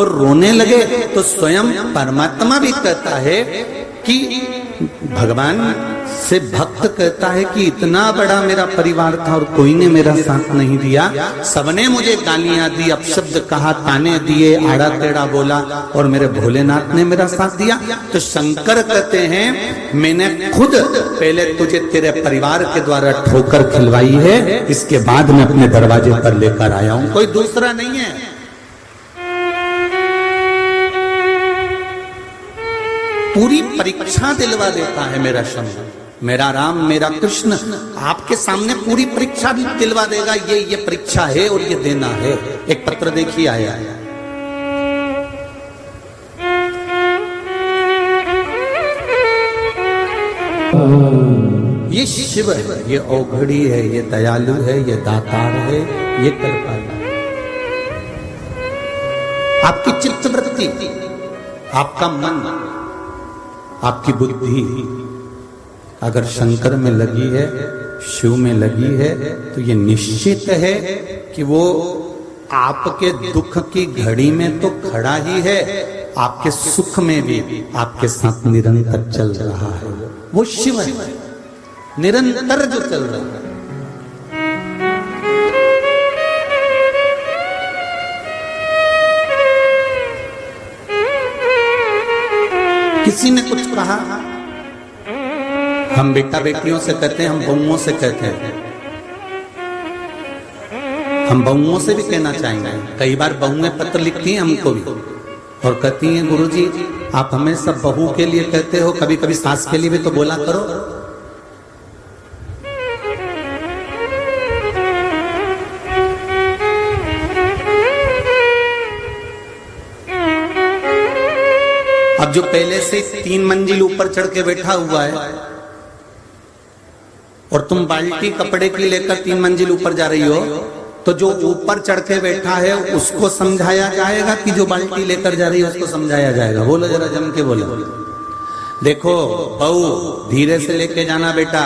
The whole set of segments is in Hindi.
और रोने लगे तो स्वयं परमात्मा भी कहता है कि भगवान से भक्त कहता है कि इतना बड़ा मेरा परिवार था और कोई ने मेरा साथ नहीं दिया, सबने मुझे गालियां दी, अपशब्द कहा, ताने दिए, आड़ा टेढ़ा बोला और मेरे भोलेनाथ ने मेरा साथ दिया। तो शंकर कहते हैं मैंने खुद पहले तुझे तेरे परिवार के द्वारा ठोकर खिलवाई है, इसके बाद मैं अपने दरवाजे पर लेकर आया हूं, कोई दूसरा नहीं है। पूरी परीक्षा दिलवा देता है मेरा शंकर, मेरा राम, मेरा कृष्ण आपके सामने पूरी परीक्षा भी दिलवा देगा, ये परीक्षा है और ये देना है। एक पत्र देखिए आया है, ये शिव है, ये औघड़ी है, ये दयालु है, ये दातार है, ये कृपालु। आपकी चित्तवृत्ति, आपका मन, आपकी बुद्धि अगर शंकर में लगी है, शिव में लगी है, तो ये निश्चित है कि वो आपके दुख की घड़ी में तो खड़ा ही है, आपके सुख में भी आपके साथ निरंतर चल रहा है। वो शिव है, निरंतर जो चल रहा है। किसी ने कुछ कहा, हम बेटा बेटियों से कहते हैं, हम बहुओं से कहते हैं, हम बहुओं से भी कहना चाहेंगे। कई बार बहुएं पत्र लिखती हैं हमको भी और कहती हैं गुरुजी आप हमें सब बहू के लिए कहते हो, कभी कभी सास के लिए भी तो बोला करो। अब जो पहले से 3 मंजिल ऊपर चढ़ के बैठा हुआ है और तुम बाल्टी कपड़े की लेकर 3 मंजिल ऊपर जा रही हो, तो जो ऊपर चढ़ के बैठा है उसको समझाया जाएगा कि जो बाल्टी लेकर जा रही है उसको समझाया जाएगा? बोलो जरा जम के बोलो। देखो बहू धीरे से लेके जाना बेटा,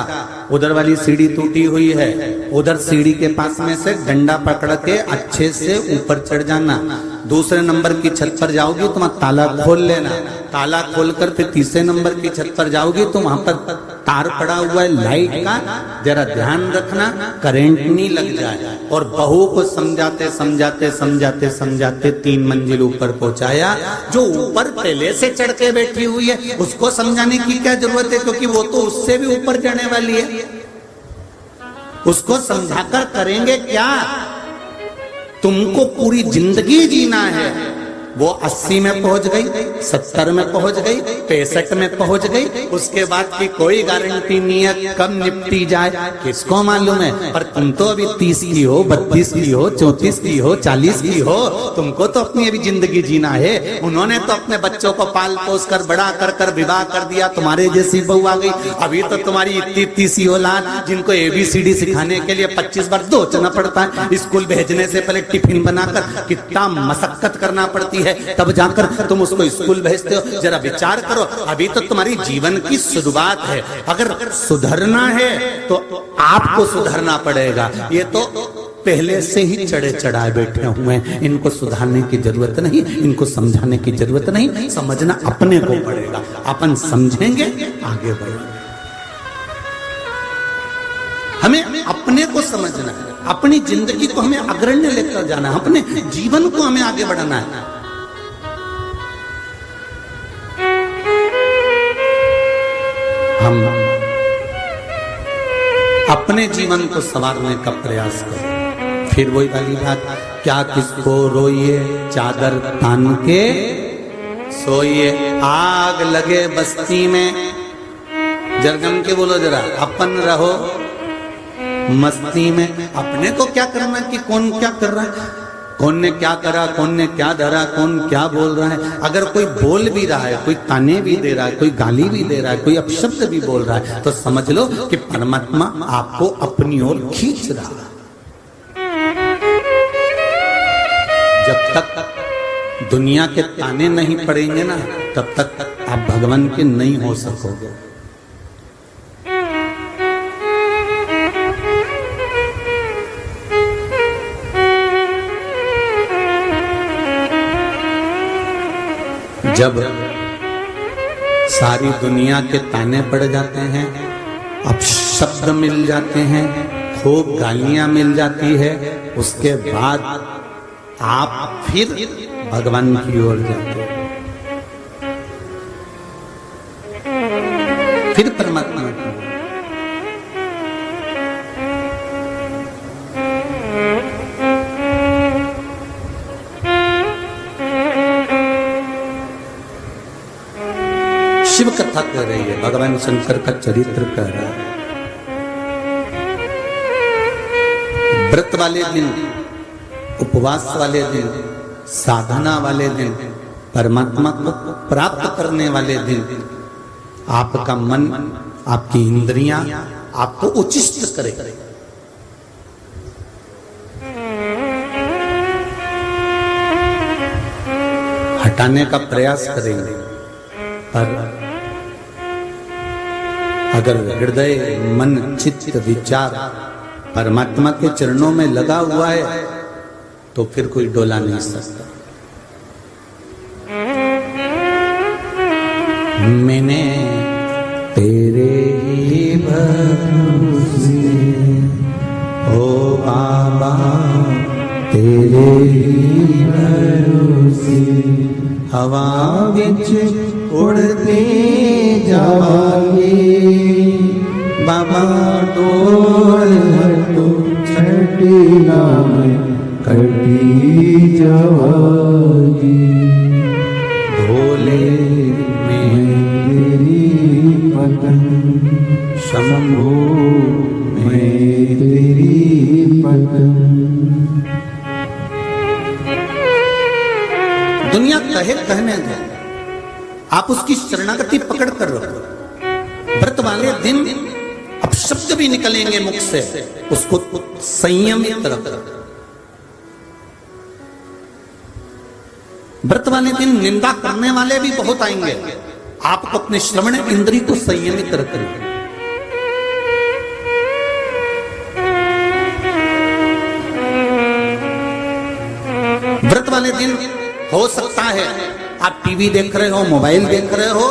उधर वाली सीढ़ी टूटी हुई है, उधर सीढ़ी के पास में से डंडा पकड़ के अच्छे से ऊपर चढ़ जाना। दूसरे नंबर की छत पर जाओगी तो वहां ताला खोल लेना, ताला खोलकर फिर तीसरे नंबर की छत पर जाओगी तो वहां पर तार पड़ा हुआ है लाइट का, जरा ध्यान रखना करंट नहीं लग जाए। और बहू को समझाते समझाते समझाते समझाते 3 मंजिल ऊपर पहुंचाया। जो ऊपर पहले से चढ़ के बैठी हुई है उसको समझाने की क्या जरूरत है, क्योंकि वो तो उससे भी ऊपर जाने वाली है। उसको समझाकर करेंगे क्या? तुमको पूरी जिंदगी जीना है। वो 80 में पहुंच गई, 70 में पहुंच गई, 65 में पहुंच गई, उसके बाद की कोई गारंटी नहीं है कब निपटी जाए, किसको मालूम है। पर तुम तो अभी 30 की हो, 32 की हो, 34 की हो, 40 की हो, तुमको तो अपनी अभी जिंदगी जीना है। उन्होंने तो अपने बच्चों को पाल पोस कर बड़ा कर विवाह कर दिया, तुम्हारे जैसी बहू आ गई। अभी तो तुम्हारी इतनी सी औलाद जिनको ABCD सिखाने के लिए 25 बार सोचना पड़ता है, स्कूल भेजने से पहले टिफिन बनाकर कितना मशक्कत करना पड़ती है, तब जाकर तुम उसको स्कूल भेजते हो। जरा विचार करो, अभी तो तुम्हारी जीवन की शुरुआत है। अगर सुधरना है तो आपको सुधरना पड़ेगा। ये तो पहले से ही चढ़े चढ़ाए बैठे हुए हैं, इनको सुधारने की जरूरत नहीं, इनको समझाने की जरूरत नहीं, समझना अपने को पड़ेगा। अपन समझेंगे आगे बढ़ेंगे। हमें अपने को समझना है, अपनी जिंदगी को हमें अग्रण्य लेकर जाना है, अपने जीवन को हमें आगे बढ़ाना है। हम अपने जीवन को संवारने का प्रयास करें। फिर वही वाली बात, क्या किसको रोइए चादर तान के सोइए, आग लगे बस्ती में जरगम के बोलो जरा, अपन रहो मस्ती में। अपने को क्या करना कि कौन क्या कर रहा है, कौन ने क्या करा, कौन ने क्या धरा, कौन क्या बोल रहा है। अगर कोई बोल भी रहा है, कोई ताने भी दे रहा है, कोई गाली भी दे रहा है, कोई अपशब्द भी बोल रहा है, तो समझ लो कि परमात्मा आपको अपनी ओर खींच रहा है। जब तक दुनिया के ताने नहीं पड़ेंगे ना, तब तक आप भगवान के नहीं हो सकोगे। जब सारी दुनिया के ताने पड़ जाते हैं, अब शब्द मिल जाते हैं, खूब गालियां मिल जाती है, उसके बाद आप फिर भगवान की ओर जाते हैं, फिर परमात्मा की। शिव कथा कह रही है, भगवान शंकर का चरित्र कह रहा है। व्रत वाले दिन, उपवास वाले दिन, साधना वाले दिन, परमात्मा को प्राप्त करने वाले दिन आपका मन, आपकी इंद्रियां आपको उचिष्ट करे, हटाने का प्रयास करेंगे। पर अगर हृदय, मन, चित्त, विचार परमात्मा के चरणों में लगा हुआ है तो फिर कोई डोला नहीं सकता। मैंने तेरे ही भरोसे, ओ बाबा तेरे ही भरोसे, हवा विच उड़ते जावांगे, बाबा डोल हटो छठी नाम कटी जावांगी, भोले में तेरी पतंग, शंभो में तेरी पतंग। दुनिया कहने दे, आप उसकी शरणागति पकड़ कर रखो। व्रत वाले दिन अब शब्द भी निकलेंगे मुख से, उसको संयमित रखो। व्रत वाले दिन निंदा करने वाले भी बहुत आएंगे, आपको अपने श्रवण इंद्री को संयमित रखना। व्रत वाले दिन हो सकता है आप टीवी देख रहे हो, मोबाइल देख रहे हो,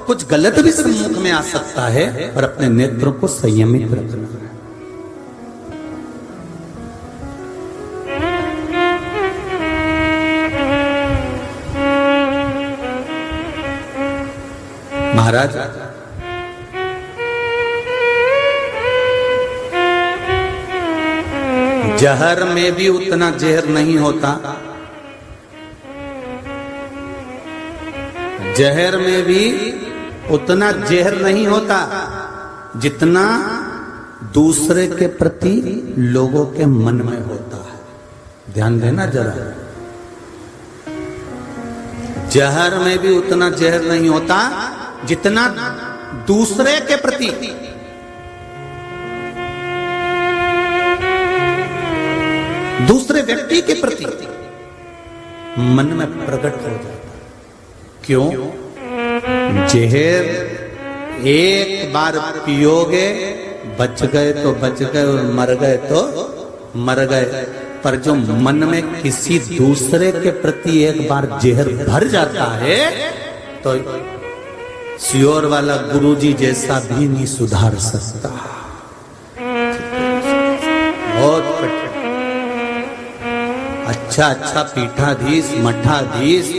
कुछ गलत भी सम्मुख में आ सकता है, पर अपने नेत्रों को संयमित रखना है। महाराज जहर में भी उतना जहर नहीं होता, जहर में भी उतना जहर नहीं होता जितना दूसरे के प्रति लोगों के मन में होता है। ध्यान देना जरा, जहर में भी उतना जहर नहीं होता जितना दूसरे के प्रति, दूसरे व्यक्ति के प्रति मन में प्रकट हो जाता। क्यों? जहर एक बार पियोगे, बच गए तो बच गए और मर गए तो मर गए, पर जो मन में किसी दूसरे के प्रति एक बार जहर भर जाता है तो सियोर वाला गुरुजी जैसा भी नहीं सुधार सकता। बहुत कठिन। अच्छा पीठाधीश, मठाधीश,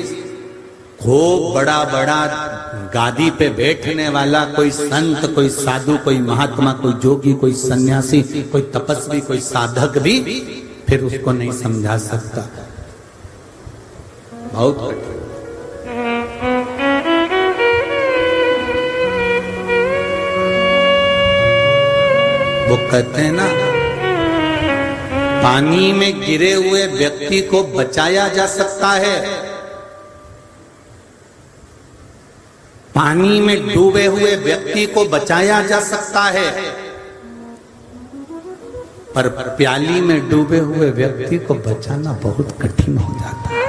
खूब बड़ा बड़ा गादी पे बैठने वाला कोई संत, कोई साधु, कोई महात्मा, कोई जोगी, कोई सन्यासी, कोई तपस्वी, कोई साधक भी फिर उसको नहीं समझा सकता। बहुत कठिन। वो कहते हैं ना, पानी में गिरे हुए व्यक्ति को बचाया जा सकता है, पानी में डूबे हुए व्यक्ति को बचाया जा सकता है, पर प्याली में डूबे हुए व्यक्ति को बचाना बहुत कठिन हो जाता है।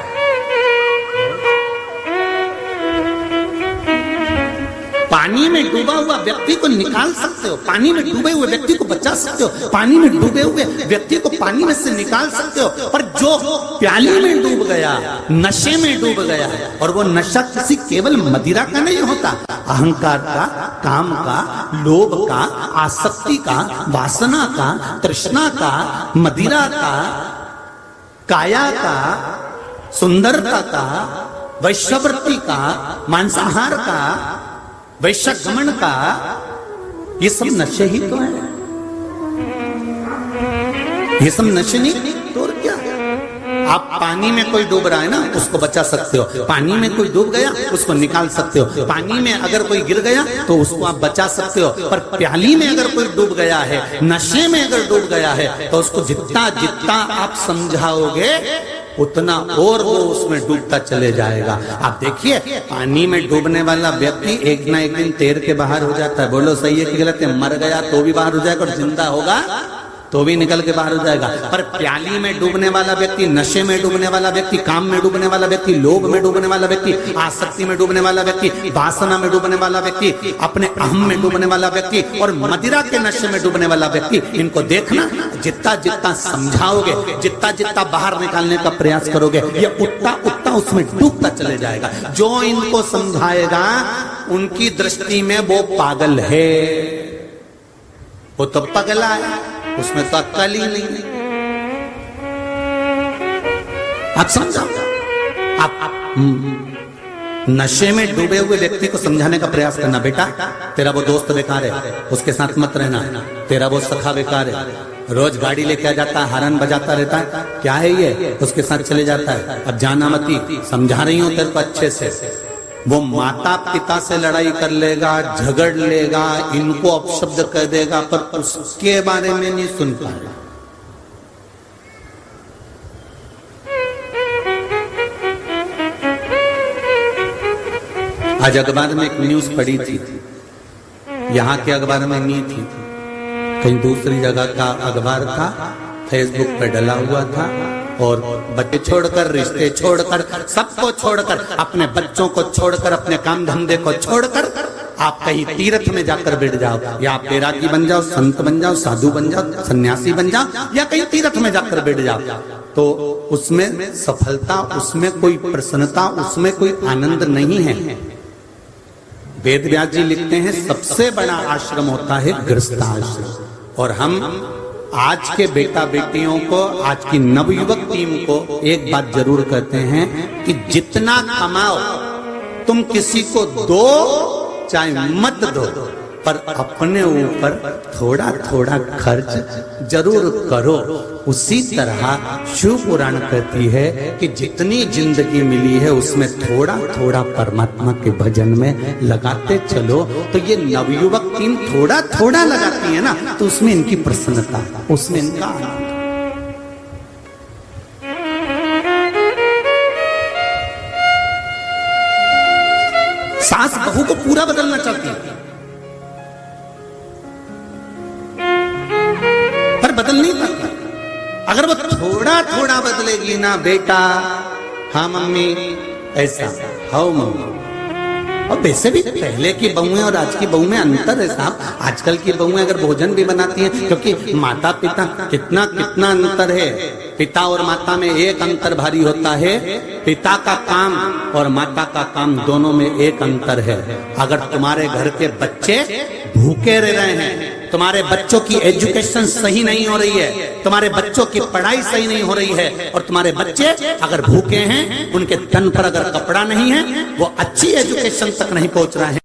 पानी में डूबा हुआ व्यक्ति को निकाल सकते हो, पानी में डूबे हुए व्यक्ति को बचा सकते हो, पानी में डूबे हुए व्यक्ति को पानी में से निकाल सकते हो। पर जो प्याली में डूब गया, नशे में डूब गया, और वो नशा किसी केवल मदिरा का नहीं होता, अहंकार का, काम का, लोभ का, आसक्ति का, वासना का, तृष्णा का, मदिरा का, काया का, सुंदरता का, वैश्यवृत्ति का, मांसाहार का, वैश्यगमन का, ये सब नशे ही तो है। ये सब नशे नहीं तो और क्या है? आप पानी में कोई डूब रहा है ना, उसको बचा सकते हो, पानी में कोई डूब गया उसको निकाल सकते हो, पानी में अगर कोई गिर गया तो उसको आप बचा सकते हो। पर प्याली में अगर कोई डूब गया है, नशे में अगर डूब गया है, तो उसको जितना जितना आप समझाओगे उतना और वो उसमें डूबता चले जाएगा। आप देखिए, पानी में डूबने वाला व्यक्ति एक ना एक दिन तैर के बाहर हो जाता है। बोलो सही है कि गलत है? मर गया तो भी बाहर हो जाएगा, और जिंदा होगा तो भी निकल के बाहर हो जाएगा। पर प्याली में डूबने वाला व्यक्ति, नशे में डूबने वाला व्यक्ति, काम में डूबने वाला व्यक्ति, लोभ में डूबने वाला व्यक्ति, आसक्ति में डूबने वाला व्यक्ति, वासना में डूबने वाला व्यक्ति, अपने अहम में डूबने वाला व्यक्ति और मदिरा के नशे में डूबने वाला व्यक्ति, इनको देखना, जितना जितना समझाओगे, जितना जितना बाहर निकालने का प्रयास करोगे, ये उतना उतना उसमें डूबता चले जाएगा। जो इनको समझाएगा उनकी दृष्टि में वो पागल है, वो तो पगला है, उसमें तो अक्ल ही नहीं। आप समझो, आप नशे में डूबे हुए व्यक्ति को समझाने का प्रयास करना, बेटा तेरा वो दोस्त बेकार है, उसके साथ मत रहना, तेरा वो सखा बेकार है, रोज गाड़ी लेके आ जाता है, हॉर्न बजाता रहता है, क्या है ये, उसके साथ चले जाता है, अब जाना मती, समझा रही हूं तेरे को अच्छे से। वो माता पिता से लड़ाई कर लेगा, झगड़ लेगा, इनको अपशब्द कर देगा, पर उसके बारे में नहीं सुन पाएगा। आज अखबार में एक न्यूज पढ़ी थी, यहाँ के अखबार में नहीं थी, कहीं दूसरी जगह का अखबार था, फेसबुक पे डला हुआ था, और बच्चे छोड़कर, रिश्ते छोड़कर, सबको छोड़कर, अपने बच्चों को छोड़कर, अपने काम धंधे को छोड़कर आप कहीं तीर्थ में जाकर बैठ जाओ, या आप बैरागी बन जाओ, संत बन जाओ, साधु बन जाओ, सन्यासी बन जाओ, या कहीं तीर्थ में जाकर बैठ जाओ, तो उसमें सफलता, उसमें कोई प्रसन्नता, उसमें कोई आनंद नहीं है। वेद व्यास जी लिखते हैं, सबसे बड़ा आश्रम होता है गृहस्थाश्रम। और हम आज के बेटा बेटियों को, आज की नवयुवक टीम को एक बात जरूर कहते हैं कि जितना कमाओ तुम किसी को दो चाहे मत दो, पर अपने ऊपर थोड़ा थोड़ा खर्च जरूर करो। उसी तरह शिव पुराण कहती है कि जितनी जिंदगी मिली है उसमें थोड़ा थोड़ा परमात्मा के भजन में लगाते चलो। तो ये नवयुवक टीम थोड़ा थोड़ा लगाती है ना, तो उसमें इनकी प्रसन्नता, उसमें इनका आनंद। सास बहू को पूरा बदलना चाहती है, पर बदल नहीं पाती। अगर वो थोड़ा थोड़ा बदलेगी ना, बेटा हाँ मम्मी ऐसा, हाँ मम्मी। और वैसे भी पहले की बहुएं और आज की बहू में अंतर है साहब। आजकल की बहुएं अगर भोजन भी बनाती हैं, क्योंकि माता पिता कितना कितना अंतर है, पिता और माता में एक अंतर भारी होता है, पिता का काम और माता का काम दोनों में एक अंतर है। अगर तुम्हारे घर के बच्चे भूखे रह रहे हैं, तुम्हारे बच्चों की एजुकेशन सही नहीं हो रही है, तुम्हारे बच्चों की पढ़ाई सही नहीं हो रही है, और तुम्हारे बच्चे अगर भूखे हैं, उनके तन पर अगर कपड़ा नहीं है, वो अच्छी एजुकेशन तक नहीं पहुंच रहे हैं,